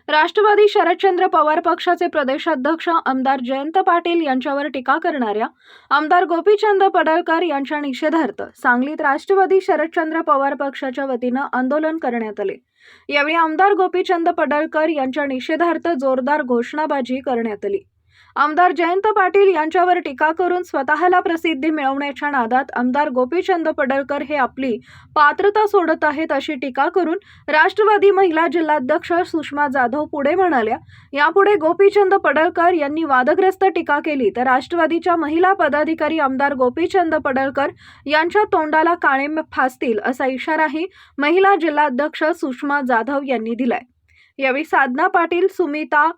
राष्ट्रवादी शरदचंद्र पवार पक्षाचे प्रदेशाध्यक्ष आमदार जयंत पाटील यांच्यावर टीका करणाऱ्या आमदार गोपीचंद पडळकर यांच्या निषेधार्थ सांगलीत राष्ट्रवादी शरदचंद्र पवार पक्षाच्या वतीने आंदोलन करण्यात आले। यावेळी आमदार गोपीचंद पडळकर यांच्या निषेधार्थ जोरदार घोषणाबाजी करण्यात आली। आमदार जयंत पाटील यांच्यावर टीका करून स्वतःला प्रसिद्धी मिळवण्याच्या नादात आमदार गोपीचंद पडळकर हे आपली पात्रता सोडत आहेत अशी टीका करून राष्ट्रवादी महिला जिल्हाध्यक्ष सुषमा जाधव पुढे म्हणाल्या, यापुढे गोपीचंद पडळकर यांनी वादग्रस्त टीका केली तर राष्ट्रवादीच्या महिला पदाधिकारी आमदार गोपीचंद पडळकर यांच्या तोंडाला काळे फासतील असा इशाराही महिला जिल्हाध्यक्ष सुषमा जाधव यांनी दिलाय। यावेळी साधना पाटील, सुमिता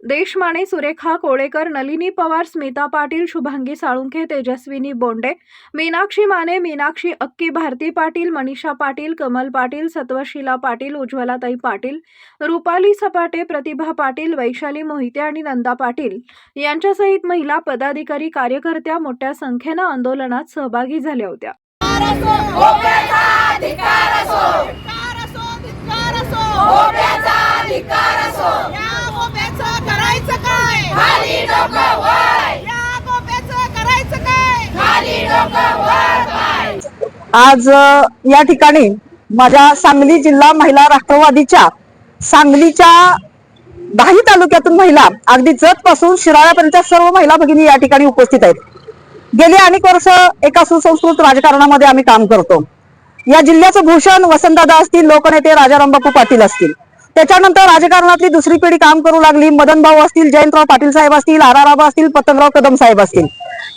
देशमाने, सुरेखा कोळेकर, नलिनी पवार, स्मिता पाटील, शुभांगी साळुंखे, तेजस्विनी बोंडे, मीनाक्षी माने, मीनाक्षी अक्की, भारती पाटील, मनीषा पाटील, कमल पाटील, सत्वशीला पाटील, उज्ज्वलाताई पाटील, रुपाली सपाटे, प्रतिभा पाटील, वैशाली मोहिते आणि नंदा पाटील यांच्यासहित महिला पदाधिकारी कार्यकर्त्या मोठ्या संख्येने आंदोलनात सहभागी झाल्या होत्या। आज या ठिकाणी माझ्या सांगली जिल्हा महिला राष्ट्रवादीच्या सांगलीच्या 10 तालुक्यातून महिला अगदी जत पासून शिराळ्यापर्यंत सर्व महिला भगिनी या ठिकाणी उपस्थित आहेत। गेली अनेक वर्ष एका सुसंस्कृत राजकारणामध्ये आम्ही काम करतो। या जिल्ह्याचं भूषण वसंतदादा असतील, लोकनेते राजाराम बापू पाटील असतील, त्याच्यानंतर राजकारणातली दुसरी पिढी काम करू लागली। मदन भाऊ असतील, जयंतराव पाटील साहेब असतील, आराराबा असतील, पतंगराव कदम साहेब असतील,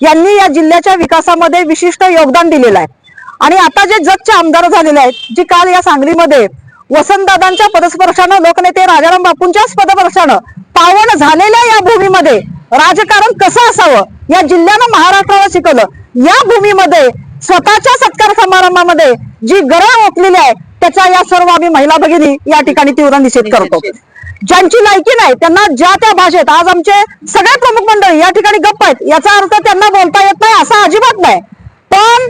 यांनी या जिल्ह्याच्या विकासामध्ये विशिष्ट योगदान दिलेलं आहे। आणि आता जे जतचे आमदार झालेले आहेत, जी काल या सांगलीमध्ये वसंतदादांच्या पदस्पर्शानं, लोकनेते राजाराम बापूंच्याच पदस्पर्शानं पावन झालेल्या या भूमीमध्ये राजकारण कसं असावं या जिल्ह्यानं महाराष्ट्राला शिकवलं। या भूमीमध्ये स्वतःच्या सत्कार समारंभामध्ये जी गरज ओतलेली आहे त्याचा या सर्व आम्ही महिला भगिनी या ठिकाणी तीव्र निषेध करतो। ज्यांची लायकी नाही त्यांना ज्या त्या भाषेत, आज आमचे सगळे प्रमुख मंडळी या ठिकाणी गप्प आहेत, याचा अर्थ त्यांना बोलता येत नाही असं अजिबात नाही। पण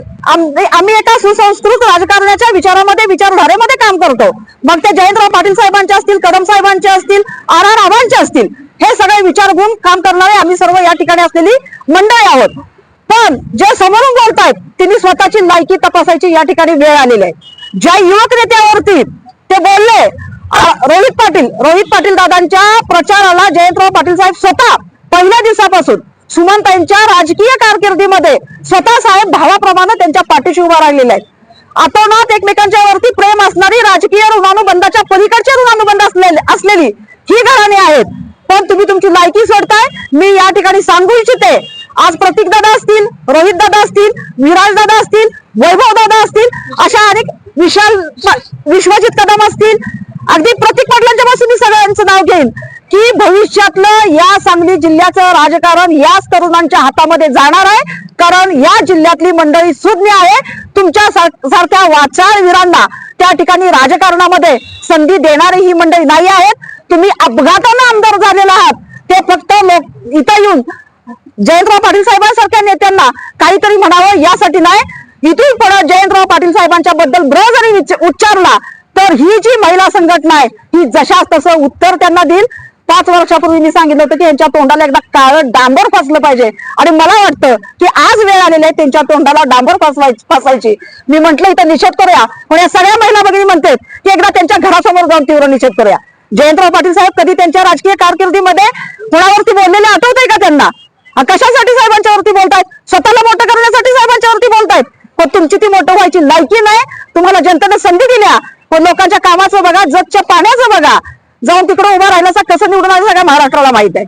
आम्ही एका सुसंस्कृत राजकारणाच्या विचारामध्ये, विचारधारेमध्ये काम करतो। मग ते जयंतराव पाटील साहेबांचे असतील, कदम साहेबांचे असतील, आराराबांचे असतील, हे सगळे विचार घेऊन काम करणारे आम्ही सर्व या ठिकाणी असलेली मंडळी आहोत। पण जे समोरून बोलतायत त्यांनी स्वतःची लायकी तपासायची या ठिकाणी वेळ आलेली आहे। ज्या युवक नेत्यावरती ते बोलले, रोहित पाटील दादांच्या प्रचाराला जयंतराव पाटील साहेब स्वतः पहिल्या दिवसापासून सुमनताईंच्या राजकीय कारकिर्दीमध्ये स्वतः साहेब भावाप्रमाणे त्यांच्या पाठीशी उभा राहिलेले आहेत। आतोनात एकमेकांच्या वरती प्रेम असणारी, राजकीय ऋणानुबंधाच्या पलीकडचे ऋणानुबंध असलेली ही घराणी आहेत। पण तुम्ही तुमची लायकी सोडताय। मी या ठिकाणी सांगू इच्छिते, आज प्रतीक दादा असतील, रोहित दादा असतील, विराज दादा असतील, वैभव दादा असतील, अशा अनेक विश्वजित कदम असतील, अगदी प्रतीक पाटलांच्या पासून मी सगळ्यांचं नाव घेईन की भविष्यातलं या सांगली जिल्ह्याचं राजकारण याच तरुणांच्या हातामध्ये जाणार आहे। कारण या जिल्ह्यातली मंडळी सुज्ञ आहे। तुमच्या सारख्या वाचाळ वीरांना त्या ठिकाणी राजकारणामध्ये संधी देणारी ही मंडळी नाही आहेत। तुम्ही अपघाताने आमदार झालेला आहात, ते फक्त लोक इथं येऊन जयंतराव पाटील साहेबांसारख्या नेत्यांना काहीतरी म्हणावं यासाठी नाही। इथून पुढे जयंतराव पाटील साहेबांच्या बद्दल ब्र जरी उच्चारला तर ही जी महिला संघटना आहे ही जशास तसं उत्तर त्यांना देईल। 5 वर्षापूर्वी मी सांगितलं होतं की यांच्या तोंडाला एकदा काळं डांबर फासलं पाहिजे, आणि मला वाटतं की आज वेळ आलेली आहे त्यांच्या तोंडाला डांबर फासायची। मी म्हटलं इथं निषेध करूया, पण या सगळ्या महिला भगिनी म्हणतात की एकदा त्यांच्या घरासमोर जाऊन तीव्र निषेध करूया। जयंतराव पाटील साहेब कधी त्यांच्या राजकीय कारकिर्दीमध्ये कोणावरती बोललेले आठवतंय का त्यांना? कशासाठी साहेबांच्या वरती बोलतायत? स्वतःला मोठं करण्यासाठी साहेबांच्या वरती बोलतायत। पण तुमची ती मोठं व्हायची लायकी नाही। तुम्हाला जनतेने संधी दिल्या, पण लोकांच्या कामाचं बघा, जगच्या पाण्याचं बघा, जाऊन तिकडे उभा राहिल्याचा कसं निवडून आलं सगळ्या महाराष्ट्राला माहित आहे।